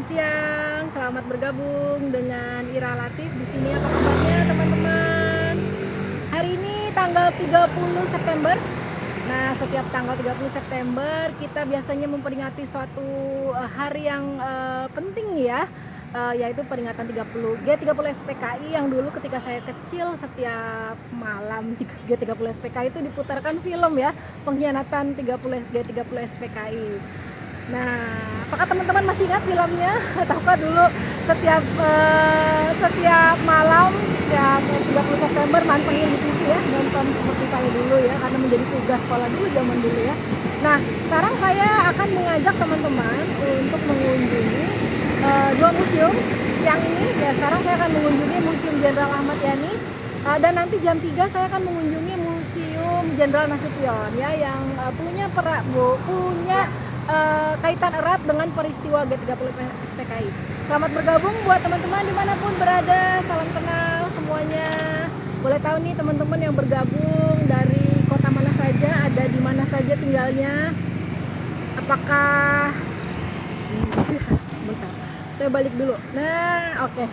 Selamat siang, selamat bergabung dengan Ira Latif di sini. Apa kabarnya teman-teman? Hari ini tanggal 30 September. Nah, setiap tanggal 30 September kita biasanya memperingati suatu hari yang penting ya, yaitu peringatan G30 SPKI yang dulu ketika saya kecil setiap malam G30 SPKI itu diputarkan film ya, pengkhianatan G30 SPKI. Nah, apakah teman-teman masih ingat filmnya? Ataukah dulu setiap malam ya 30 September mantengin di TV ya, nonton seperti saya dulu ya, karena menjadi tugas sekolah dulu zaman dulu ya. Nah, sekarang saya akan mengajak teman-teman untuk mengunjungi dua museum. Siang ini ya, sekarang saya akan mengunjungi Museum Jenderal Ahmad Yani, dan nanti jam 3 saya akan mengunjungi Museum Jenderal Nasution ya, yang punya kaitan erat dengan peristiwa G30 SPKI. Selamat bergabung buat teman-teman dimanapun berada, salam kenal semuanya. Boleh tahu nih teman-teman yang bergabung dari kota mana saja, ada di mana saja tinggalnya. Apakah bentar, saya balik dulu. Nah, oke.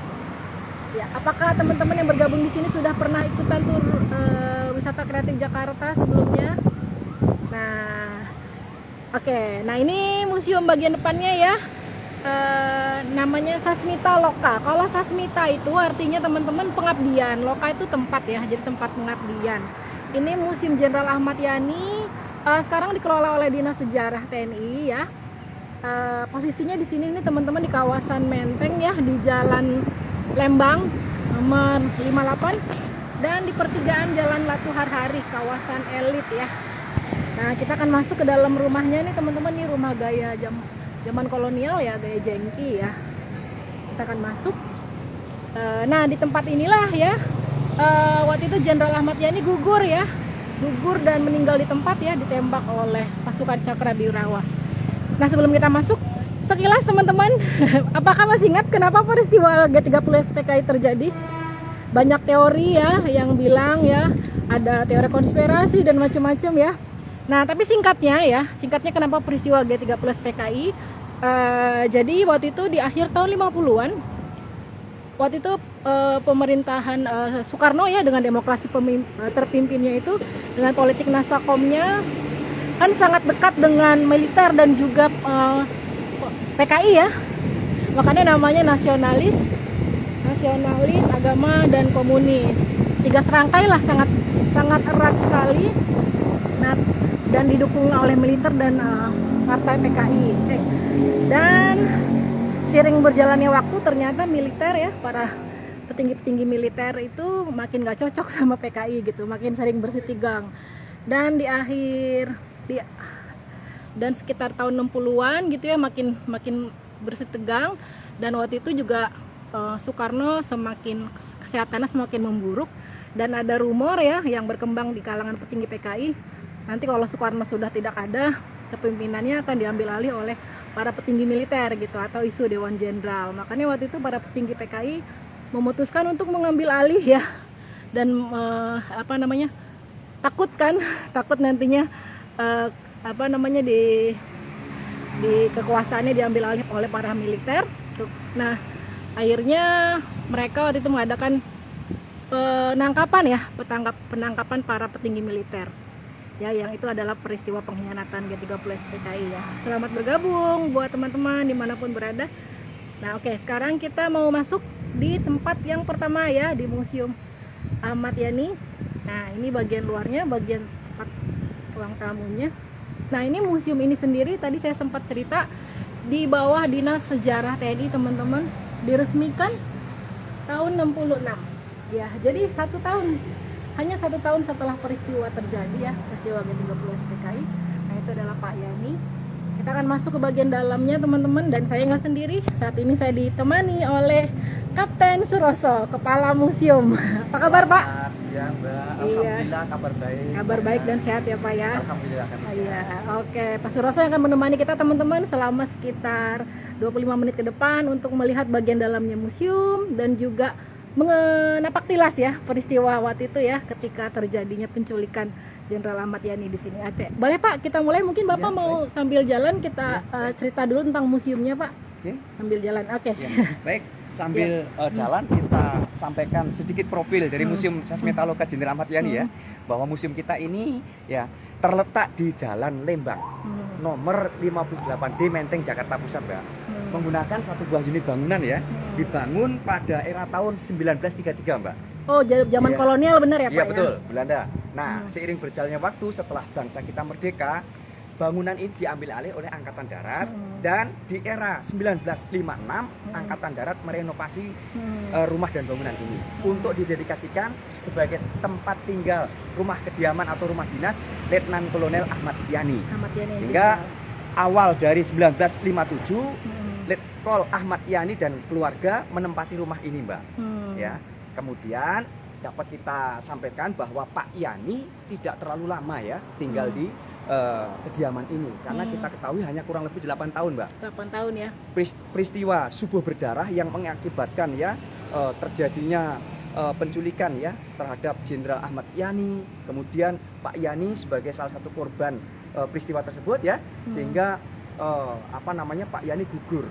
Ya, apakah teman-teman yang bergabung di sini sudah pernah ikutan tur wisata kreatif Jakarta sebelumnya? Oke, nah ini museum bagian depannya ya, namanya Sasmita Loka. Kalau Sasmita itu artinya teman-teman pengabdian, Loka itu tempat ya, jadi tempat pengabdian. Ini Museum Jenderal Ahmad Yani, sekarang dikelola oleh Dinas Sejarah TNI ya. Posisinya di sini nih teman-teman di kawasan Menteng ya, di Jalan Lembang nomor 58 dan di pertigaan Jalan Latu Harhari, kawasan elit ya. Nah, kita akan masuk ke dalam rumahnya nih teman-teman, nih rumah gaya zaman kolonial ya, gaya jengki ya. Kita akan masuk. Nah, di tempat inilah ya, waktu itu Jenderal Ahmad Yani gugur dan meninggal di tempat ya, ditembak oleh pasukan Cakrabiwirawa. Nah, sebelum kita masuk, sekilas teman-teman, apakah masih ingat kenapa peristiwa G30 SPKI terjadi? Banyak teori ya yang bilang ya, ada teori konspirasi dan macam-macam ya. Nah, tapi singkatnya kenapa peristiwa G30 SPKI? Jadi waktu itu di akhir tahun 50-an, waktu itu pemerintahan Soekarno ya, dengan demokrasi terpimpinnya itu, dengan politik nasakomnya kan sangat dekat dengan militer dan juga PKI ya. Makanya namanya nasionalis, agama dan komunis. Tiga serangkai lah, sangat erat sekali. Nah, dan didukung oleh militer dan partai PKI. Dan seiring berjalannya waktu ternyata militer ya, para petinggi-petinggi militer itu makin gak cocok sama PKI gitu, makin sering bersitegang. Dan dan sekitar tahun 60-an gitu ya, makin bersitegang. Dan waktu itu juga Soekarno kesehatannya semakin memburuk, dan ada rumor ya yang berkembang di kalangan petinggi PKI, nanti kalau Soekarno sudah tidak ada, kepemimpinannya akan diambil alih oleh para petinggi militer gitu, atau isu Dewan Jenderal. Makanya waktu itu para petinggi PKI memutuskan untuk mengambil alih ya, dan takut nantinya di kekuasaannya diambil alih oleh para militer. Nah, akhirnya mereka waktu itu mengadakan penangkapan para petinggi militer ya, yang itu adalah peristiwa pengkhianatan G30 SPKI ya. Selamat bergabung buat teman-teman dimanapun berada. Nah, oke, sekarang kita mau masuk di tempat yang pertama ya, di Museum Ahmad Yani. Nah, ini bagian luarnya, bagian tempat ruang tamunya. Nah, ini museum ini sendiri tadi saya sempat cerita, di bawah Dinas Sejarah TNI teman-teman, diresmikan tahun 66 ya. Jadi hanya satu tahun setelah peristiwa terjadi ya, peristiwa G30 SPKI. Nah, itu adalah Pak Yani. Kita akan masuk ke bagian dalamnya teman-teman, dan saya nggak sendiri. Saat ini saya ditemani oleh Kapten Suroso, Kepala Museum. Apa kabar Pak? Siang Mbak, alhamdulillah kabar baik. Kabar baik dan sehat ya Pak ya. Alhamdulillah kan. Iya, oke. Pak Suroso yang akan menemani kita teman-teman selama sekitar 25 menit ke depan untuk melihat bagian dalamnya museum, dan juga napak tilas ya peristiwa waktu itu ya, ketika terjadinya penculikan Jenderal Ahmad Yani di sini. Oke, boleh Pak, kita mulai. Mungkin Bapak mau sambil jalan kita cerita dulu tentang museumnya Pak. Oke. Sambil jalan. Oke. Ya, baik, sambil jalan kita sampaikan sedikit profil dari Museum Sasmitaloka Jenderal Ahmad Yani ya, bahwa museum kita ini ya terletak di Jalan Lembang, nomor 58D Menteng, Jakarta Pusat, Mbak. Menggunakan satu buah unit bangunan ya, dibangun pada era tahun 1933, Mbak. Oh, zaman Iya. kolonial benar ya, Pak? Iya betul, Ya? Belanda. Nah, seiring berjalannya waktu setelah bangsa kita merdeka, bangunan ini diambil alih oleh Angkatan Darat dan di era 1956 Angkatan Darat merenovasi rumah dan bangunan ini untuk didedikasikan sebagai tempat tinggal, rumah kediaman atau rumah dinas Letnan Kolonel Ahmad Yani. Ahmad Yani. Sehingga awal dari 1957 Letkol Ahmad Yani dan keluarga menempati rumah ini, Mbak. Ya. Kemudian dapat kita sampaikan bahwa Pak Yani tidak terlalu lama ya tinggal di kediaman ini karena kita ketahui hanya kurang lebih 8 tahun, Mbak. 8 tahun ya. Peristiwa subuh berdarah yang mengakibatkan ya terjadinya penculikan ya terhadap Jenderal Ahmad Yani, kemudian Pak Yani sebagai salah satu korban peristiwa tersebut ya, sehingga Pak Yani gugur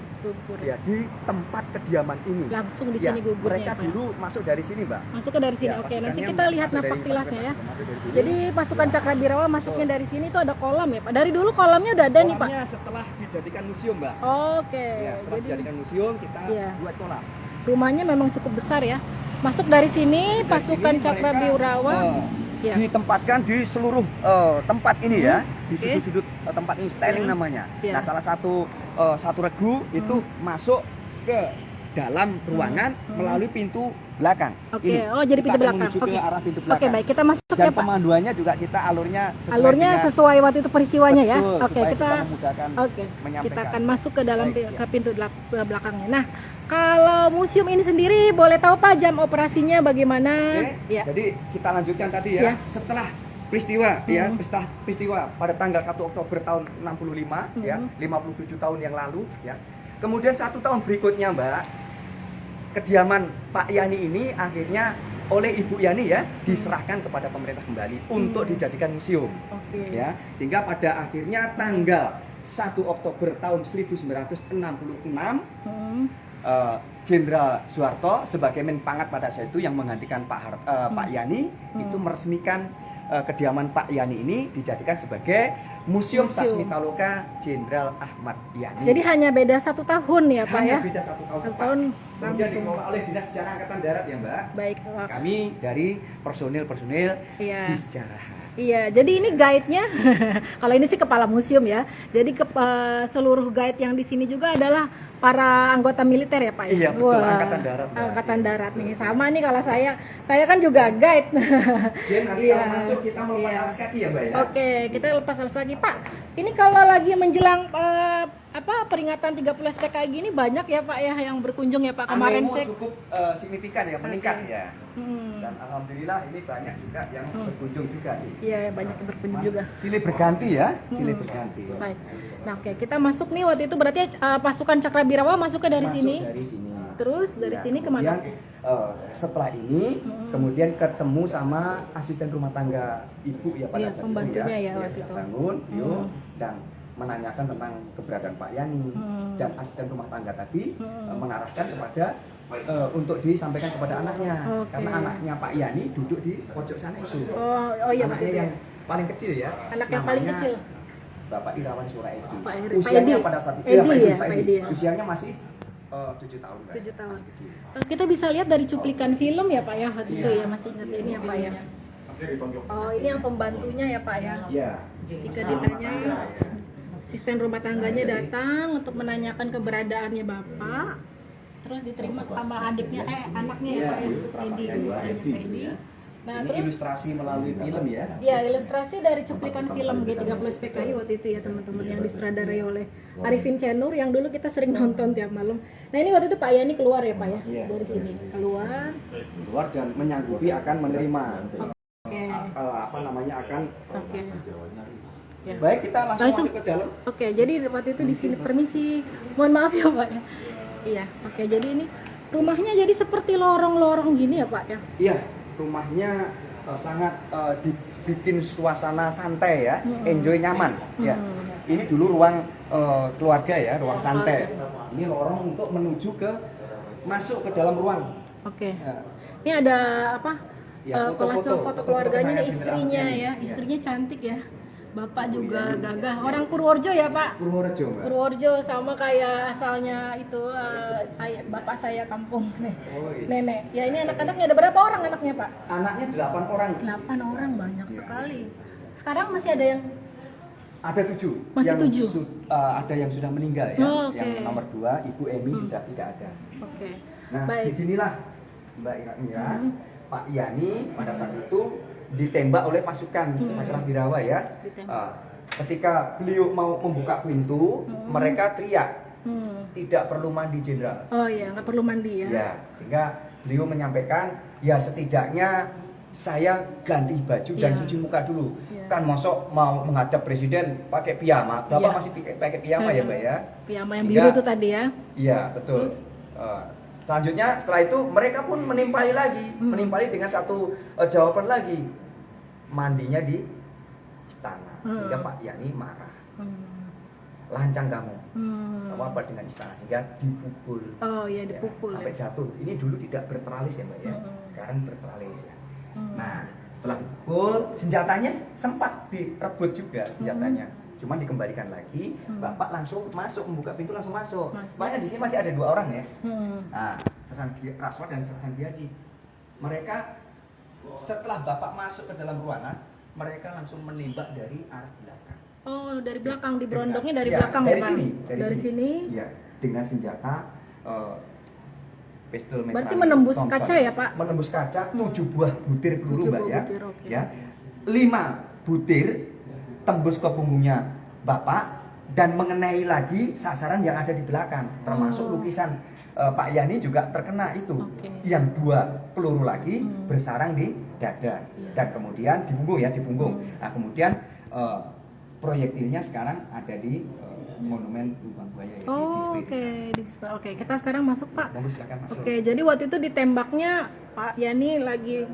ya di tempat kediaman ini. Langsung di Ya, sini gugurnya. mereka Pak. dulu masuk dari sini, Mbak. Masuk ke dari sini. Ya, Oke, nanti pasukannya kita lihat masuk napak dari- tilasnya ya. masuk dari sini. Jadi pasukan Cakradirawa masuknya dari sini itu ada kolam ya, Pak. Dari dulu kolamnya udah ada nih, Pak. Kolamnya setelah dijadikan museum, Mbak. Oke. Ya, setelah Jadi dijadikan museum kita Iya. buat kolam. rumahnya memang cukup besar ya. Masuk dari sini Dari pasukan sini Cakradirawa. mereka, Ya. ditempatkan di seluruh tempat ini ya, di Oke. sudut-sudut tempat ini styling Ya. namanya. Ya. Nah, salah satu regu itu masuk ke dalam ruangan melalui pintu belakang. Oke. Ini. Oh, jadi Kita pintu akan belakang. menuju ke Oke. arah pintu Oke, belakang. baik. Kita masuk Dan ya, Pak. pemanduannya juga kita alurnya sesuai Alurnya dengan- sesuai waktu itu peristiwanya ya. Betul, Oke, supaya kita memudahkan Oke. menyampaikan. Kita akan masuk ke dalam Baik, ke pintu belakangnya. Nah, kalau museum ini sendiri boleh tahu Pak jam operasinya bagaimana? Oke, Ya. jadi kita lanjutkan tadi Ya. ya. Setelah peristiwa ya, peristiwa pada tanggal 1 Oktober tahun 65 ya, 57 tahun yang lalu ya. Kemudian 1 tahun berikutnya, Mbak, kediaman Pak Yani ini akhirnya oleh Ibu Yani ya diserahkan kepada pemerintah kembali untuk dijadikan museum. Oke. Ya, sehingga pada akhirnya tanggal 1 Oktober tahun 1966 Jenderal Soeharto sebagai Menpangat pada saat itu yang menggantikan Pak Yani itu meresmikan kediaman Pak Yani ini dijadikan sebagai Museum Museum. Sasmitaloka Jenderal Ahmad Yani. Jadi hanya beda 1 tahun ya Pak hanya ya? beda 1 tahun. 1 Pak. tahun Kemudian langsung. dikelola oleh Dinas Sejarah Angkatan Darat ya, Mbak. Baik. Kami dari personil Iya. di sejarah. Iya, jadi ini guide-nya. Kalau ini sih kepala museum ya. Jadi seluruh guide yang di sini juga adalah para anggota militer ya Pak ya. Iya, betul, Wah, Angkatan Darat, Mbak. Angkatan Darat nih. Sama nih kalau saya kan juga guide. Jadi nanti Iya. kalau masuk kita melepas Iya. alas kaki ya, Mbak ya. Oke, kita lepas alas lagi Pak. Ini kalau lagi menjelang peringatan 30 SPKI gini banyak ya Pak ya yang berkunjung ya Pak. Kemarin Animo saya cukup signifikan ya, meningkat ya. Hmm. Dan alhamdulillah ini banyak juga yang berkunjung juga sih. Iya, banyak yang berkunjung juga. Silih berganti ya, silih berganti. Baik. Nah, oke, kita masuk nih waktu itu berarti pasukan Cakradirawa masuknya dari Masuk sini. dari sini. Terus dari Ya, sini kemana? kemudian, setelah ini kemudian ketemu sama asisten rumah tangga ibu ya pada Iya, saat pembantunya itu ya waktu Dia itu. bangun, dan menanyakan tentang keberadaan Pak Yani dan asisten rumah tangga tadi mengarahkan kepada untuk disampaikan kepada anaknya. Oke. Karena anaknya Pak Yani duduk di pojok sana itu. Oh iya Anaknya betul. yang paling kecil ya. Anak yang paling namanya kecil. Bapak Irawan Suraedi. Pak Edi. Usianya Pak Edi. pada saat itu Edi Pak Edi, ya, Pak Pak Edi. Edi ya. Usianya masih 7 tahun. Mbak. 7 tahun. Masih kecil. Kita bisa lihat dari cuplikan film ya Pak ya waktu itu ya, masih ingat ini ya Pak ya. Oh, ini yang pembantunya ya Pak ya. Iya. Ketika ditanya, asisten rumah tangganya datang untuk menanyakan keberadaannya Bapak. Terus diterima sama anaknya ya Pak ya. Edi. Nah, Ini terus ilustrasi melalui film ya. ya ilustrasi dari cuplikan film G30 SPKI waktu itu ya teman-teman yang disutradarai oleh Arifin Cenur yang dulu kita sering nonton tiap malam. Nah ini waktu itu Pak Yani keluar ya Pak ya Iya. dari sini keluar. Keluar dan menyanggupi akan menerima Oke. akan Oke. Ya. baik kita langsung Langsung. masuk ke dalam. Oke, jadi waktu itu di sini permisi. Mohon maaf ya Pak ya. Iya. Oke, jadi ini rumahnya jadi seperti lorong-lorong gini ya Pak ya. Iya, rumahnya sangat bikin suasana santai ya, enjoy nyaman ya. Ini dulu ruang keluarga ya, ruang santai. Ini lorong untuk menuju ke masuk ke dalam ruang. Oke. Ya. Ini ada apa? Ya, kolase foto keluarganya kenangan nih, istrinya Jenderal ya. Ahmad Yani. Istrinya cantik ya. Bapak juga gagah. Orang Purworejo ya, Pak? Purworejo, Mbak. Purworejo sama kayak asalnya itu bapak saya kampung nih. Oh, iya. Nenek. Ya ini anak-anaknya ada berapa orang anaknya, Pak? Anaknya 8 orang. 8 orang, banyak Ya. sekali. Sekarang masih ada yang Ada 7. Masih yang 7? Ada yang sudah meninggal ya. Oh, oke. Yang nomor 2, Ibu Emi sudah tidak ada. Oke. Nah, Baik. disinilah Mbak Ira, Pak Yani pada saat itu ditembak oleh pasukan Cakrawirawa ya. Ketika beliau mau membuka pintu, mereka teriak, tidak perlu mandi jenderal. Oh iya, nggak perlu mandi ya. Ya, sehingga beliau menyampaikan, ya setidaknya saya ganti baju dan Iya. cuci muka dulu. Iya. Kan mosok mau menghadap presiden pakai piyama, Bapak Iya. masih pakai piyama ya Mbak ya? Piyama yang Sehingga- biru itu tadi ya. Iya, betul. Selanjutnya setelah itu mereka pun menimpali lagi, menimpali dengan satu jawaban lagi. Mandinya di istana. Sehingga Pak Yani marah. Lancang kamu. Apa dengan istana, sehingga dipukul. Oh iya, Ya, dipukul sampai ya. jatuh. Ini dulu tidak berteralis ya Mbak ya. Sekarang berteralis ya. Nah, setelah dipukul, senjatanya sempat direbut juga senjatanya. Cuman dikembalikan lagi, Bapak langsung masuk, membuka pintu langsung masuk. Makanya di sini masih ada 2 orang ya. Nah, Raswa dan Raswandiadi. Mereka setelah Bapak masuk ke dalam ruangan, mereka langsung menembak dari arah belakang. Oh, dari belakang, diberondongnya dari Ya, belakang dari ya, Pak? sini, Dari sini. Ya, dengan senjata pistol Berarti metralnya menembus Thompson. kaca ya, Pak? Menembus kaca 7 buah butir peluru 7 Mbak buah ya. butir, oke. Ya. 5 butir tembus ke punggungnya Bapak dan mengenai lagi sasaran yang ada di belakang, termasuk lukisan Pak Yani juga terkena itu. Oke. Yang 2 peluru lagi bersarang di dada dan kemudian di punggung ya, di punggung. Nah, kemudian proyektilnya sekarang ada di Monumen Lubang Buaya ya, Oh, display oke, di display. Oke, kita sekarang masuk, Pak. sana. Monggo silakan masuk. Oke, jadi waktu itu ditembaknya Pak Yani lagi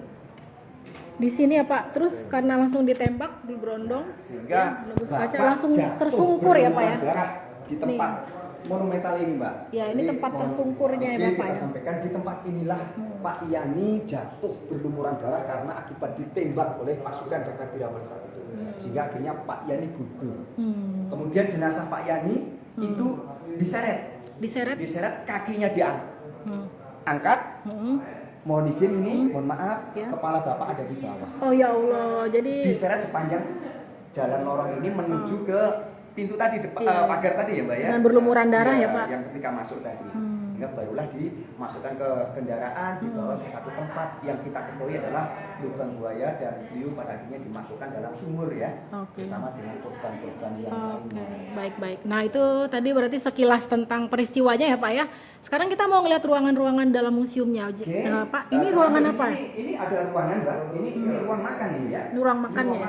di sini ya, Pak. Terus karena langsung ditembak, diberondong, Sehingga menembus Bapak kaca langsung jatuh tersungkur ya, Pak ya. berlumuran darah di tempat monumental ini, Mbak. Ya, ini tempat tersungkurnya ya, izin Bapak kita ya. sampaikan di tempat inilah Pak Yani jatuh berlumuran darah karena akibat ditembak oleh pasukan Cakrawirawa pada saat itu. Sehingga akhirnya Pak Yani gugur. Kemudian jenazah Pak Yani itu diseret, Diseret. kakinya diangkat. Mohon izin ini, mohon maaf, Ya. kepala Bapak ada di bawah. Oh ya Allah, jadi Diseret sepanjang jalan lorong ini menuju ke pintu tadi, Iya. pagar tadi ya Mbak ya. Dengan berlumuran darah Iya, ya, Pak. Yang ketika masuk tadi. Sehingga barulah dimasukkan ke kendaraan, dibawa ke satu tempat yang kita ketahui adalah Lubang Buaya dan beliau pada akhirnya dimasukkan dalam sumur ya. Oke. Bersama dengan korban-korban yang Oke, lainnya. baik. Nah itu tadi berarti sekilas tentang peristiwanya ya Pak ya. Sekarang kita mau ngeliat ruangan-ruangan dalam museumnya. Oke. Nah, Pak, ini ruangan termasuk apa? di sini, ini ada ruangan Mbak. Ini ruang makan ini ya. Ini ruang makannya.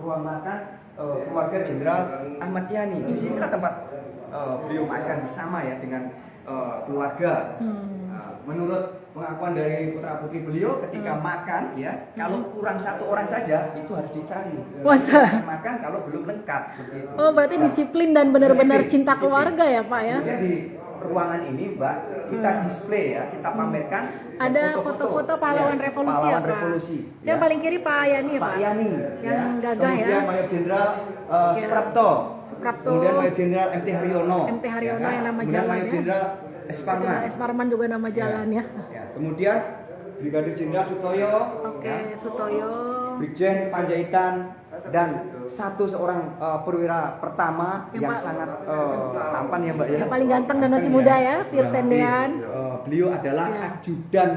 Ruang makan keluarga Jenderal Ahmad Yani. Di sinilah tempat beliau makan bersama ya dengan keluarga. Menurut pengakuan dari putra putri beliau ketika makan ya, kalau kurang 1 orang saja itu harus dicari. Masa? Jangan makan kalau belum lengkap seperti itu. Oh berarti disiplin dan benar-benar Disiplin, cinta disiplin. keluarga ya Pak ya. Kemudian di ruangan ini Mbak, kita display ya, kita pamerkan Ada foto-foto pahlawan ya, revolusi pahlawan ya Pak. revolusi. Yang paling kiri Pak Yani ya Pak. Pak Yani Yang gagah ya. Kemudian Mayor Jenderal Suprapto. Suprapto. Kemudian Mayor Jenderal MT Haryono. MT Haryono kan? yang nama Kemudian jalan Mayor ya. Jenderal Esparman. Esparman juga nama jalan ya. Kemudian Brigadir Jenderal Sutoyo. Oke, ya. Sutoyo. Brigjen Panjaitan dan seorang perwira pertama yang sangat tampan ya Mbak ya. Yang paling ganteng dan masih muda ya, Pirtendean. Beliau adalah Ya. ajudan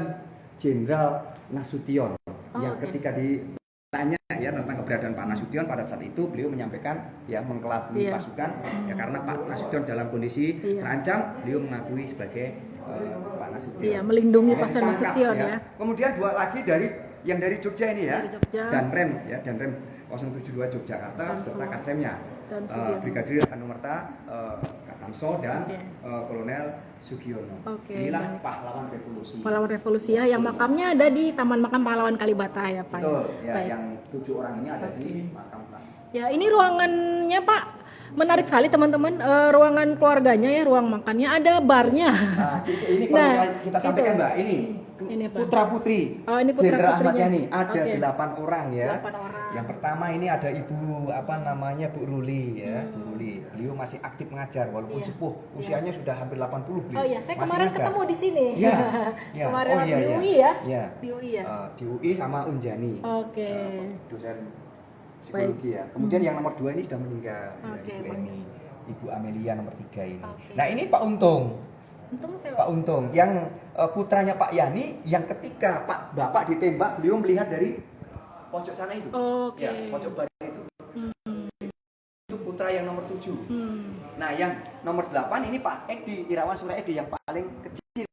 Jenderal Nasution yang oke. ketika ditanya ya tentang keberadaan Pak Nasution pada saat itu beliau menyampaikan ya mengkelabui Iya. pasukan ya karena Pak Nasution dalam kondisi Iya. terancam beliau mengakui sebagai Pak Nasution. Iya, melindungi Kemudian Pak ditangkap, Nasution ya. Kemudian 2 lagi yang dari Jogja ini ya. Dari Jogja. Danrem ya, Danrem 072 Yogyakarta beserta Kasremnya. Dan Sugiono. Brigadir Anumerta Hamso dan Oke. Kolonel Sugiono. Oke, Inilah baik. pahlawan revolusi. Pahlawan revolusi ya, yang makamnya ada di Taman Makam Pahlawan Kalibata ya Pak. Betul, ya, Baik. yang 7 orang ini ada Oke. di makam Pak. Ya, ini ruangannya Pak menarik sekali teman-teman. Ruangan keluarganya ya, ruang makannya, ada barnya. Nah, ini kalau Nah, kita sampaikan itu. Mbak, ini Ini apa? putra putri Oh, ini putra Jenderal Ahmad putrinya. Yani, ada Oke. 8 orang ya. 8 orang. Yang pertama ini ada Ibu apa namanya Bu Ruli ya, Bu Ruli. Beliau masih aktif mengajar walaupun Iya. sepuh, usianya sudah hampir 80 beliau. Oh iya, saya Masih kemarin ngajar. ketemu di sini. Iya. Iya. Kemarin Oh, iya, di iya. UI ya. Iya. Di UI ya. Di UI sama Unjani. Oke. Dosen psikologi ya. Kemudian yang nomor 2 ini sudah meninggal. Ya, Oke, Ibu baik. Eni. Ibu Amelia nomor 3 ini. Oke. Nah, ini Pak Untung. Untung saya Pak Untung yang putranya Pak Yani yang ketika Pak Bapak ditembak beliau melihat dari pojok sana itu. Oke. Ya, pojok barat itu. Itu putra yang nomor 7. Nah, yang nomor 8 ini Pak Edi, Irawan Surya Edi yang paling kecil.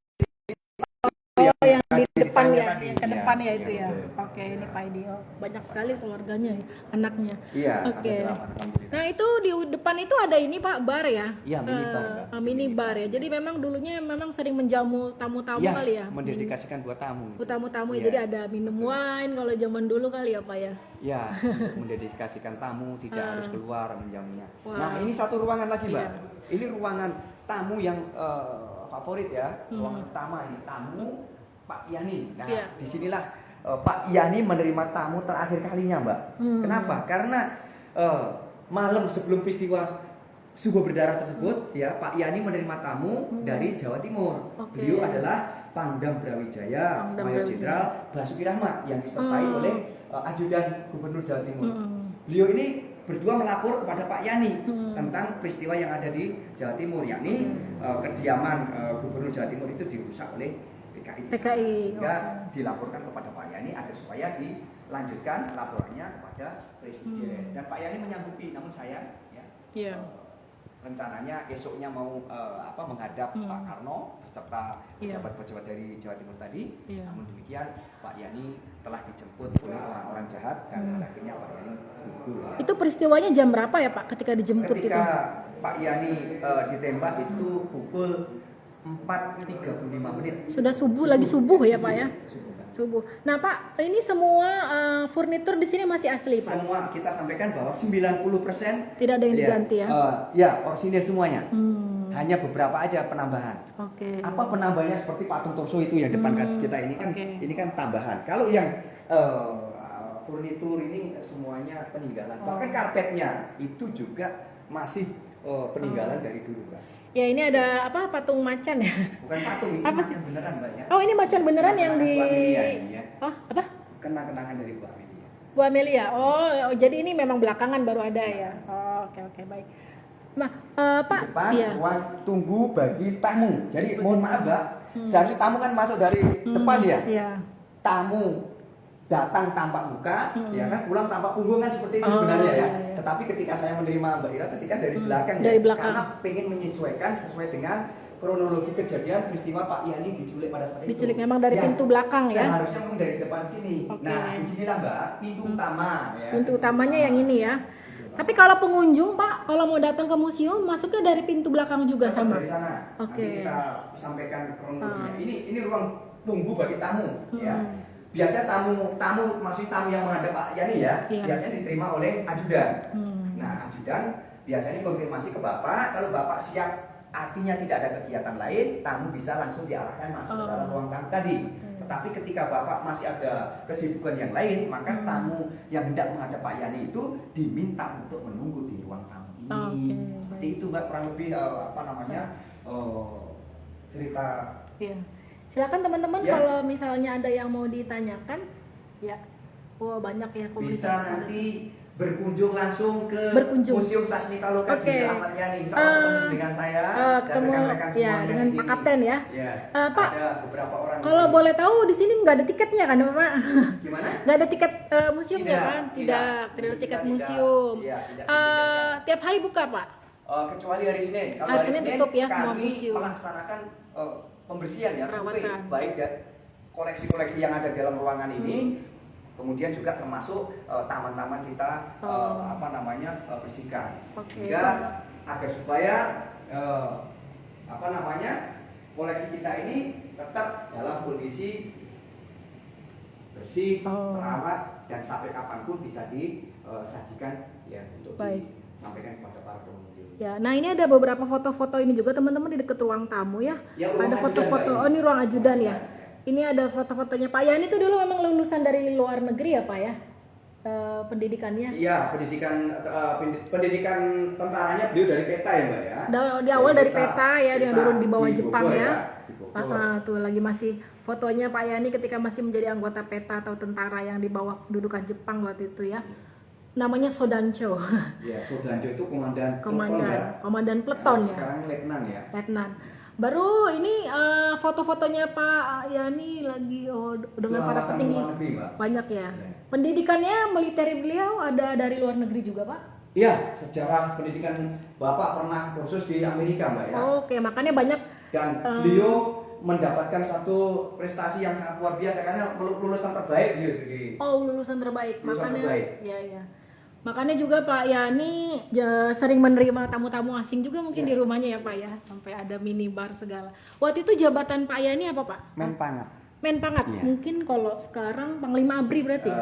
Oh, yang di depan ditanya ya, tadi. yang ke depan ya itu ya. betul. Oke, ini Pak Edi. Oh, banyak sekali keluarganya ya, anaknya. Iya, Oke. ada 8, alhamdulillah. Nah, itu di depan itu ada ini Pak, bar ya? Iya, minibar, Mbak. Minibar ya. Jadi memang dulunya memang sering menjamu tamu-tamu Iya, kali ya. mendedikasikan buat tamu. Tamu-tamu ya. Iya. Jadi ada minum wine kalau zaman dulu kali ya Pak ya. Ya, untuk mendedikasikan tamu tidak harus keluar menjamunya. Wah. Nah, ini satu ruangan lagi, Mbak. Iya. Ini ruangan tamu yang favorit ya. Ruangan utama ini tamu Pak Yani. Nah, Iya. disinilah Pak Yani menerima tamu terakhir kalinya, Mbak. Kenapa? Karena malam sebelum peristiwa subuh berdarah tersebut, ya Pak Yani menerima tamu dari Jawa Timur. Oke. Beliau adalah Pangdam Brawijaya, Pangdam Mayor Brawijaya. Jenderal Basuki Rahmat yang disertai oleh ajudan Gubernur Jawa Timur. Beliau ini berdua melapor kepada Pak Yani tentang peristiwa yang ada di Jawa Timur, yakni kediaman Gubernur Jawa Timur itu dirusak oleh PKI. Sehingga dilaporkan kepada Pak Yani agar supaya dilanjutkan laporannya kepada Presiden. Dan Pak Yani menyanggupi, namun sayang ya. Iya. Rencananya esoknya mau menghadap Pak Karno beserta Iya. pejabat-pejabat dari Jawa Timur tadi. Iya. Namun demikian Pak Yani telah dijemput oleh orang-orang jahat dan akhirnya Pak Yani gugur. Itu peristiwanya jam berapa ya Pak ketika dijemput Ketika itu? Pak Yani ditembak itu pukul 4.35 menit. Sudah subuh, lagi subuh ya Pak ya? Subuh, Pak. Subuh. Nah Pak, ini semua furnitur di sini masih asli Pak? Semua kita sampaikan bahwa 90% Tidak ada yang diganti ya? Ya, orisinil semuanya. Hmm. Hanya beberapa aja penambahan. Oke. Apa penambahnya seperti patung torso itu yang depan kita ini kan Oke. ini kan tambahan. Kalau yang furnitur ini semuanya peninggalan. Bahkan karpetnya itu juga masih peninggalan dari dulu, Mbak. Ya ini ada apa patung macan ya? Bukan patung, ini Apa macan beneran, Mbak ya. Oh ini macan beneran yang di Bu Amelia ini ya. Oh apa? Kenang-kenangan dari Bu Amelia. Bu Amelia. Oh, jadi ini memang belakangan baru ada ya. Oh, oke baik. Nah Pak, Di depan iya. ruang tunggu bagi tamu. Jadi mohon maaf, Mbak. Seharusnya tamu kan masuk dari depan ya. Iya. Tamu datang tanpa muka, ya kan pulang tanpa punggung kan seperti itu Oh, sebenarnya ya. iya. Tetapi ketika saya menerima Mbak Ira tadi kan dari belakang dari ya, belakang. karena pengen menyesuaikan sesuai dengan kronologi kejadian peristiwa Pak Yani diculik pada saat itu. Diculik memang dari pintu belakang ya? Seharusnya memang dari depan sini. Oke. Nah, di sinilah Mbak pintu utama ya. Pintu utamanya yang ini ya. Tapi kalau pengunjung Pak, kalau mau datang ke museum masuknya dari pintu belakang juga Tetap sama. dari sana. Oke. Nanti kita sampaikan kronologinya. Ini ruang tunggu bagi tamu ya. Biasanya tamu maksudnya tamu yang menghadap Pak Yani ya, Iya. biasanya diterima oleh ajudan. Hmm. Nah, ajudan biasanya konfirmasi ke Bapak, kalau Bapak siap artinya tidak ada kegiatan lain, tamu bisa langsung diarahkan masuk ke dalam ruang tamu tadi. Tetapi ketika Bapak masih ada kesibukan yang lain, maka tamu yang hendak menghadap Pak Yani itu diminta untuk menunggu di ruang tamu ini. Oke. Seperti itu Mbak, kurang lebih cerita. Iya. Silakan teman-teman Ya. kalau misalnya ada yang mau ditanyakan, ya. Wah, banyak ya komunitas. Bisa nanti berkunjung langsung ke Berkunjung. Museum Sasmita Loka Oke. Jenderal Ahmad Yani. Insya Allah ketemu dengan saya dan ketemu rekan-rekan ya semuanya dengan di Pak sini. Kapten ya. Ya. Pak, Ada beberapa orang. di Kalau sini. boleh tahu di sini nggak ada tiketnya kan, Pak? Gimana? Nggak ada tiket museumnya kan? Tidak ada tiket museum. Iya, tidak ada tiket. Tiap hari buka, Pak? Kecuali hari Senin. Kalau Hari Senin tutup ya semua kami museum. melaksanakan pembersihan ya, Perawatan. baik ya koleksi-koleksi yang ada dalam ruangan ini Kemudian juga termasuk taman-taman kita bersihkan. Oke. Sehingga agar supaya koleksi kita ini tetap dalam kondisi bersih, terawat, dan sampai kapanpun bisa disajikan ya untuk disampaikan kepada para pengunjung. Ya, nah ini ada beberapa foto-foto ini juga teman-teman di dekat ruang tamu ya. Ada foto-foto. Oh, ini ruang ajudan ya. Ini ada foto-fotonya Pak Yani itu dulu memang lulusan dari luar negeri ya Pak ya? Pendidikannya? Iya, pendidikan tentaranya beliau dari PETA ya Mbak ya. Di awal dari PETA ya, dia dulu di bawah Jepang Bogor, ya. Bogor. Tuh lagi masih fotonya Pak Yani ketika masih menjadi anggota PETA atau tentara yang di bawah kedudukan Jepang waktu itu ya. Namanya Sodancho. Iya, Sodancho itu komandan peleton ya. Sekarang letnan ya. Letnan. Baru ini foto-fotonya Pak Yani lagi dengan para petinggi banyak ya. Pendidikannya militer beliau ada dari luar negeri juga Pak? Iya, sejarah pendidikan Bapak pernah kursus di Amerika Mbak ya. Oke, makanya banyak. Dan beliau mendapatkan satu prestasi yang sangat luar biasa karena lulusan terbaik di. Lulusan terbaik. Ya. Makanya juga Pak Yani sering menerima tamu-tamu asing juga mungkin di rumahnya ya Pak ya, sampai ada minibar segala. Waktu itu jabatan Pak Yani apa Pak? Menpangat. Ya. Mungkin kalau sekarang Panglima ABRI berarti.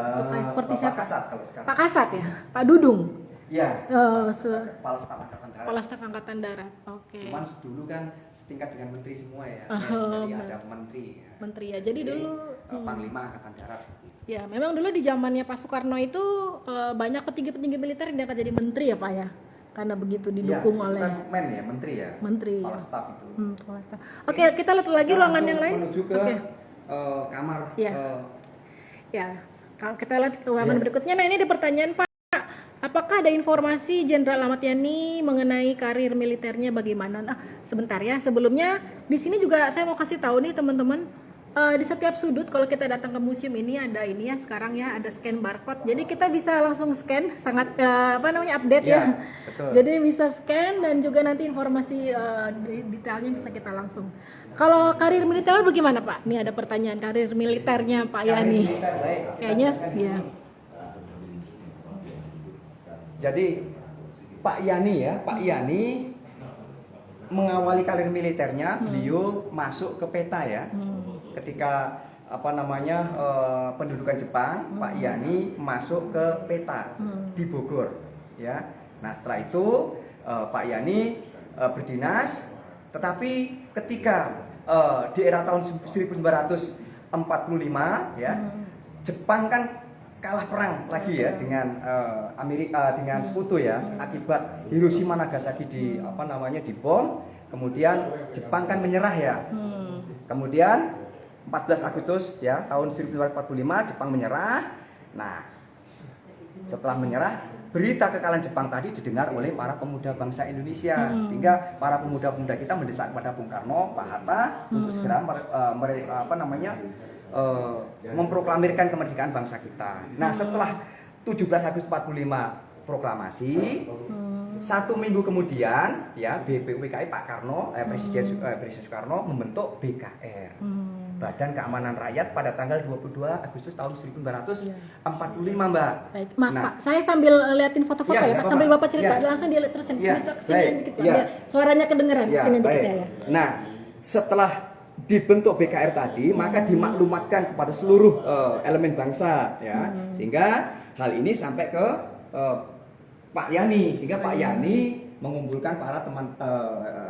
Seperti siapa? Kasat kalau sekarang. Pak Kasat ya, Pak Dudung. Iya. Kepala Staf Angkatan Darat. Kepala Staf Angkatan Darat. Oke. Cuman dulu kan setingkat dengan menteri semua ya. Jadi ada menteri. Menteri ya. Jadi dulu Panglima Angkatan Darat. Ya, memang dulu di zamannya Pak Soekarno itu banyak petinggi-petinggi militer yang dapat jadi menteri ya Pak ya. Karena begitu didukung oleh menteri ya. Menteri. Kepala staf itu. Kepala staf. Oke, kita lihat lagi ruangan yang lain. Menuju ke kamar. Ya. Kalau kita lihat ruangan berikutnya. Nah, ini ada pertanyaan Pak. Apakah ada informasi Jenderal Ahmad Yani mengenai karir militernya bagaimana? Nah, sebentar ya. Sebelumnya di sini juga saya mau kasih tahu nih teman-teman. Di setiap sudut kalau kita datang ke museum ini ada ini ya sekarang ya ada scan barcode. Jadi kita bisa langsung scan, sangat update ya. Betul. Jadi bisa scan dan juga nanti informasi detailnya bisa kita langsung. Kalau karir militer bagaimana Pak? Ini ada pertanyaan karir militernya Pak Yani. Kayaknya ya. Jadi Pak Yani mengawali karir militernya, beliau masuk ke PETA ya. Ketika pendudukan Jepang, Pak Yani masuk ke PETA di Bogor ya. Nah, setelah itu Pak Yani berdinas, tetapi ketika di era tahun 1945 ya, Jepang kan kalah perang lagi ya dengan Amerika, dengan Sekutu ya, akibat Hiroshima Nagasaki dibom. Kemudian Jepang kan menyerah ya. Kemudian 14 Agustus ya tahun 1945 Jepang menyerah. Nah, setelah menyerah, berita kekalahan Jepang tadi didengar oleh para pemuda bangsa Indonesia, sehingga para pemuda-pemuda kita mendesak kepada Bung Karno, Pak Hatta untuk segera memproklamirkan kemerdekaan bangsa kita. Nah, setelah 17 Agustus 45 proklamasi, 1 minggu kemudian ya BPUPKI Pak Karno, Presiden Soekarno membentuk BKR, Badan Keamanan Rakyat, pada tanggal 22 Agustus tahun 1945 Mbak. Baik, maaf Pak, saya sambil liatin foto-foto ya Pak, sambil Bapak cerita, langsung dia terus bisa kesini dikit Pak, suaranya kedengeran kesini dikit ya. Nah, setelah dibentuk BKR tadi, maka dimaklumatkan kepada seluruh elemen bangsa ya, sehingga hal ini sampai ke Pak Yani, sehingga Pak Yani mengumpulkan para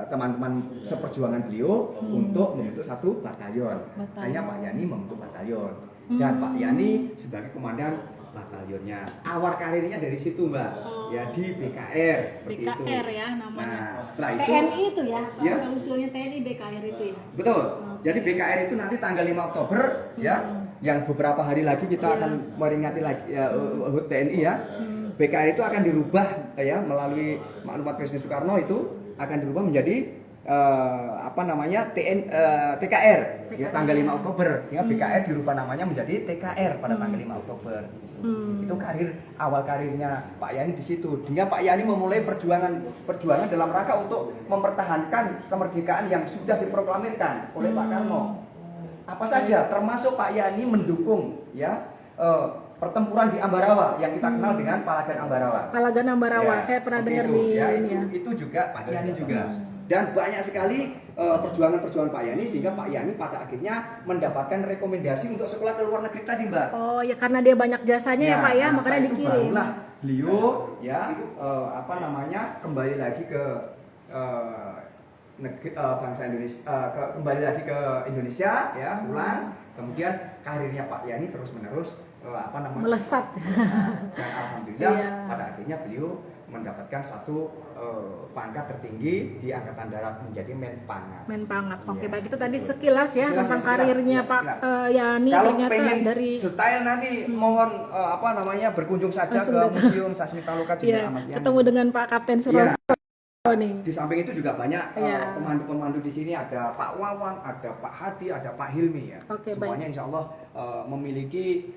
teman-teman seperjuangan beliau untuk membentuk satu batalion. Hanya Pak Yani membentuk batalion dan Pak Yani sebagai komandan batalionnya. Awal karirnya dari situ Mbak, ya di BKR seperti itu. BKR ya namanya. Nah, setelah itu TNI itu ya, ya, usulnya TNI BKR itu ya. Betul. Jadi BKR itu nanti tanggal 5 Oktober ya, yang beberapa hari lagi kita akan meringati lagi HUT TNI ya. BKR itu akan dirubah ya melalui maklumat Presiden Soekarno, itu akan dirubah menjadi TKR ya, tanggal 5 Oktober ya. BKR dirubah namanya menjadi TKR pada tanggal 5 Oktober. Itu awal karirnya Pak Yani di situ. Hingga Pak Yani memulai perjuangan dalam rangka untuk mempertahankan kemerdekaan yang sudah diproklamirkan oleh Pak Karno. Apa saja, termasuk Pak Yani mendukung ya pertempuran di Ambarawa yang kita kenal dengan Palagan Ambarawa. Palagan Ambarawa, Ya, saya pernah seperti dengar itu. di Ya, ini ya. itu juga Pak Yani juga. Dan banyak sekali perjuangan-perjuangan Pak Yani sehingga Pak Yani pada akhirnya mendapatkan rekomendasi untuk sekolah ke luar negeri tadi, Mbak. Oh ya, karena dia banyak jasanya ya Pak ya, nah, makanya setelah itu dikirim. barulah beliau ya kembali lagi ke bangsa Indonesia, kembali lagi ke Indonesia ya, pulang. Kemudian karirnya Pak Yani terus menerus melesat. Dan alhamdulillah Iya. pada akhirnya beliau mendapatkan suatu pangkat tertinggi di Angkatan Darat menjadi Menpangap. Menpangap. Oke, Iya, baik, itu tadi betul. sekilas ya Sekilas, tentang sekilas, karirnya ya, Pak sekilas. Yani, Kalau ternyata pengen dari style nanti mohon berkunjung saja Langsung ke datang. Museum Sasmita Loka Jenderal ya, Ahmad Yani. ketemu dengan Pak Kapten Suroso nih. Di samping itu juga banyak Iya. pemandu-pemandu di sini, ada Pak Wawan, ada Pak Hadi, ada Pak Hilmi ya. Oke, Semuanya insya Allah memiliki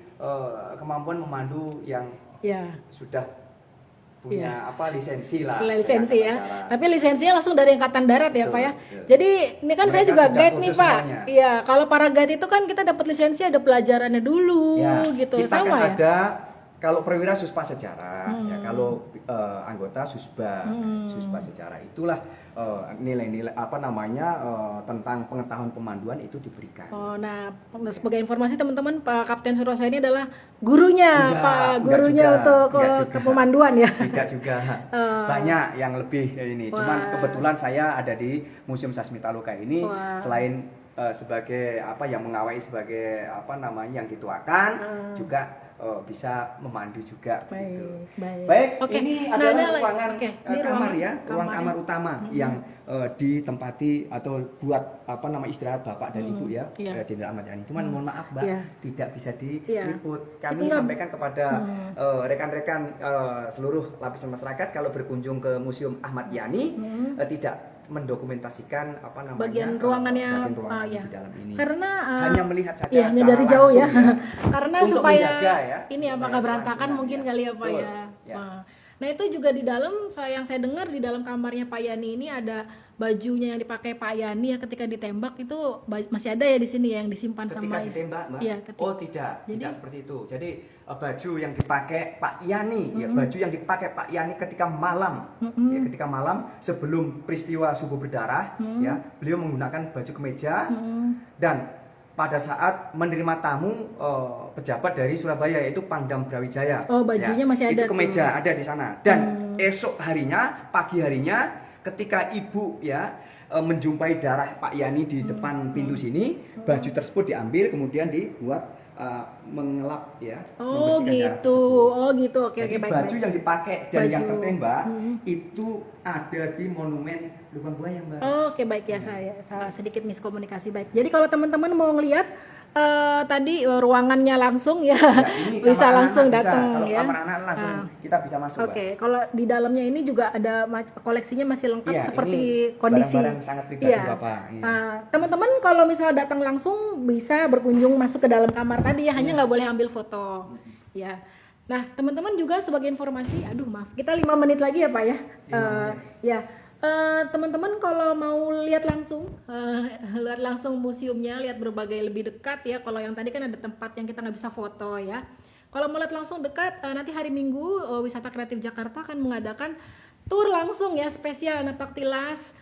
kemampuan memandu yang Ya. sudah punya lisensi lah. Lisensi dari ya. Angkatan Darat. Tapi lisensinya langsung dari Angkatan Darat ya, Betul, Pak ya. betul. Jadi ini kan saya Mereka juga sudah guide nih, kursus Pak. semuanya. Iya, kalau para guide itu kan kita dapat lisensi ada pelajarannya dulu Ya, gitu. kita Sama kan ya? ada kalau perwira Suspa Sejarah, ya kalau anggota Susba, Suspa Sejarah itulah nilai-nilai tentang pengetahuan pemanduan itu diberikan. Oh, nah sebagai informasi teman-teman, Pak Kapten Suroso ini adalah gurunya, Pak, gurunya juga, untuk enggak juga. kepemanduan ya. Tidak juga. Banyak yang lebih ini. Cuman kebetulan saya ada di Museum Sasmita Loka ini selain sebagai yang mengawai sebagai yang dituakan juga bisa memandu juga begitu. Baik, Oke. ini Nah, adalah ini ruangan ini kamar ya, ruang kamar kamar utama yang ditempati atau buat istirahat Bapak dan Ibu ya, Iya. Jenderal Ahmad Yani. Cuman mohon maaf Mbak, Iya. tidak bisa Iya. diliput. Kami Itu nggak- sampaikan kepada rekan-rekan seluruh lapisan masyarakat kalau berkunjung ke Museum Ahmad Yani tidak mendokumentasikan bagian ruangannya bagian ruangan ya. di dalam ini. Karena hanya melihat saja ya, hanya secara dari jauh ya. langsung Karena Untuk supaya menjaga ya, ini apakah supaya berantakan kelangsungan, mungkin ya. kali ya, Pak Betul, ya. ya. Nah, itu juga di dalam yang saya dengar di dalam kamarnya Pak Yani ini ada bajunya yang dipakai Pak Yani ya ketika ditembak itu masih ada ya di sini yang disimpan Ketika sama ditembak, Mbak? Iya, Oh tidak Jadi- seperti itu. Jadi baju yang dipakai Pak Yani, ya baju yang dipakai Pak Yani ketika malam, ya, ketika malam sebelum peristiwa subuh berdarah, ya beliau menggunakan baju kemeja dan pada saat menerima tamu pejabat dari Surabaya yaitu Pangdam Brawijaya. Oh, bajunya masih ada Itu kemeja ada di sana. Dan esok harinya, pagi harinya, ketika ibu menjumpai darah Pak Yani di depan pintu sini, baju tersebut diambil kemudian dibuat mengelap ya. Oh membersihkan darah gitu, tersebut. oh gitu, oke Jadi baik. baju yang dipakai dan yang Baju. tertembak itu ada di monumen Lubang Buaya, Mbak. Oke baik ya, saya sedikit miskomunikasi baik. Jadi kalau teman-teman mau ngelihat tadi ruangannya langsung ya, ini bisa kamar langsung anak, datang Kalau ya. kamar anak langsung kita bisa masuk, Mbak. Oke, kalau di dalamnya ini juga ada koleksinya masih lengkap Iya, seperti ini kondisi. barang-barang sangat pribadi Bapak. Iya. Teman-teman kalau misalnya datang langsung bisa berkunjung masuk ke dalam kamar tadi ya, hanya nggak boleh ambil foto. Ya. Nah, teman-teman juga sebagai informasi, maaf, kita 5 menit lagi ya Pak ya. Ya. Teman-teman kalau mau lihat langsung museumnya, lihat berbagai lebih dekat ya. Kalau yang tadi kan ada tempat yang kita nggak bisa foto ya. Kalau mau lihat langsung dekat, nanti hari Minggu Wisata Kreatif Jakarta akan mengadakan tour langsung ya spesial Napaktilas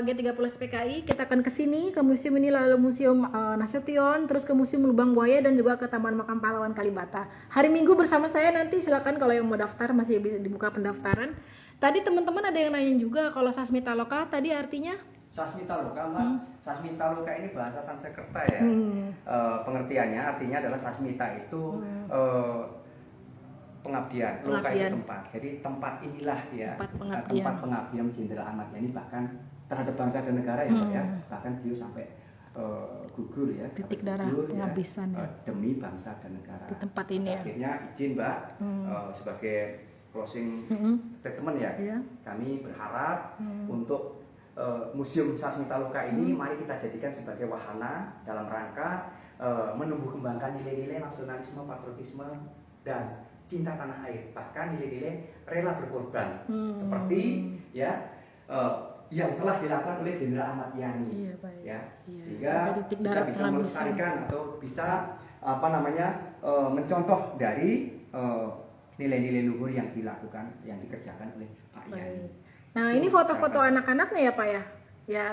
G30 SPKI. Kita akan ke sini ke museum ini, lalu Museum Nasution, terus ke Museum Lubang Buaya dan juga ke Taman Makam Pahlawan Kalibata. Hari Minggu bersama saya, nanti silakan kalau yang mau daftar masih bisa dibuka pendaftaran. Tadi teman-teman ada yang nanya juga kalau Sasmita Loka tadi artinya Sasmita Loka, Mbak. Sasmita Loka ini bahasa Sanskerta ya. Pengertiannya artinya adalah Sasmita itu pengabdian. Loka itu tempat. Jadi tempat inilah ya. Tempat pengabdian Jenderal Ahmad Yani bahkan terhadap bangsa dan negara ya, Pak ya. Bahkan beliau sampai gugur ya. titik darah penghabisan ya. Demi bangsa dan negara. Di tempat ini ya. Akhirnya izin Mbak sebagai closing statement ya. Kami berharap untuk Museum Sasmita Loka ini mari kita jadikan sebagai wahana dalam rangka menumbuh kembangkan nilai-nilai nasionalisme, patriotisme dan cinta tanah air, bahkan nilai-nilai rela berkorban seperti yang telah dilakukan oleh Jenderal Ahmad Yani. Sehingga kita bisa melestarikan atau bisa mencontoh dari nilai-nilai luhur yang dilakukan, yang dikerjakan oleh Pak Yani. Baik. Nah, ini foto-foto anak-anaknya ya Pak ya? Ya,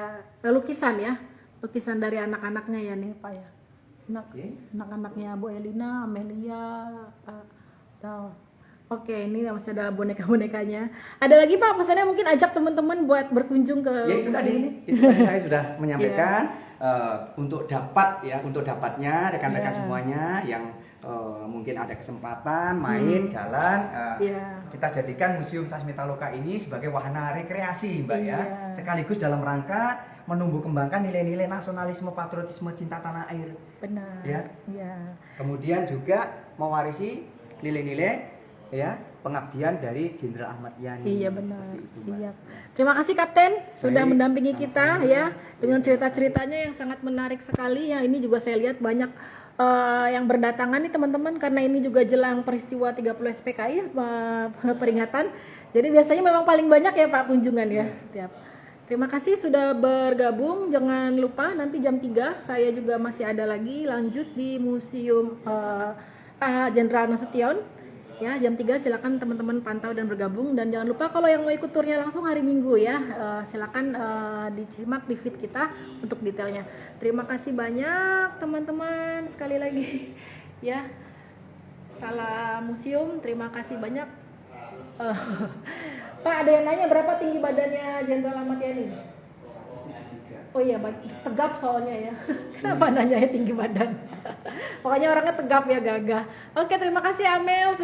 lukisan ya. Lukisan dari anak-anaknya ya nih Pak ya. Anak-anaknya Bu Elina, Amelia, Pak. Tuh. Oke, ini masih ada boneka-bonekanya. Ada lagi Pak pesannya, mungkin ajak teman-teman buat berkunjung ke Ya itu tadi, ini. itu tadi saya sudah menyampaikan untuk dapatnya rekan-rekan semuanya yang mungkin ada kesempatan main jalan, kita jadikan Museum Sasmita Loka ini sebagai wahana rekreasi Mbak ya, sekaligus dalam rangka menumbuh kembangkan nilai-nilai nasionalisme, patriotisme, cinta tanah air. Benar. Ya. Ya. Kemudian juga mewarisi nilai-nilai ya pengabdian dari Jenderal Ahmad Yani. Iya benar. Seperti itu, Mbak. Siap. Terima kasih Kapten sudah Baik, mendampingi kita sama-sama. ya dengan cerita-ceritanya yang sangat menarik sekali ya. Ini juga saya lihat banyak yang berdatangan nih teman-teman, karena ini juga jelang peristiwa 30 SPKI ya, peringatan. Jadi biasanya memang paling banyak ya Pak kunjungan ya setiap. Terima kasih sudah bergabung. Jangan lupa nanti jam 3 saya juga masih ada lagi lanjut di Museum Jenderal Nasution. Ya, jam 3 silakan teman-teman pantau dan bergabung, dan jangan lupa kalau yang mau ikut turnya langsung hari Minggu ya, silakan disimak di feed kita untuk detailnya. Terima kasih banyak teman-teman sekali lagi ya. Salam museum, terima kasih banyak. Pak, ada yang nanya berapa tinggi badannya Jenderal Ahmad Yani? Oh iya, tegap soalnya ya. Kenapa nanya tinggi badan? Pokoknya orangnya tegap ya, gagah. Oke, terima kasih Amel.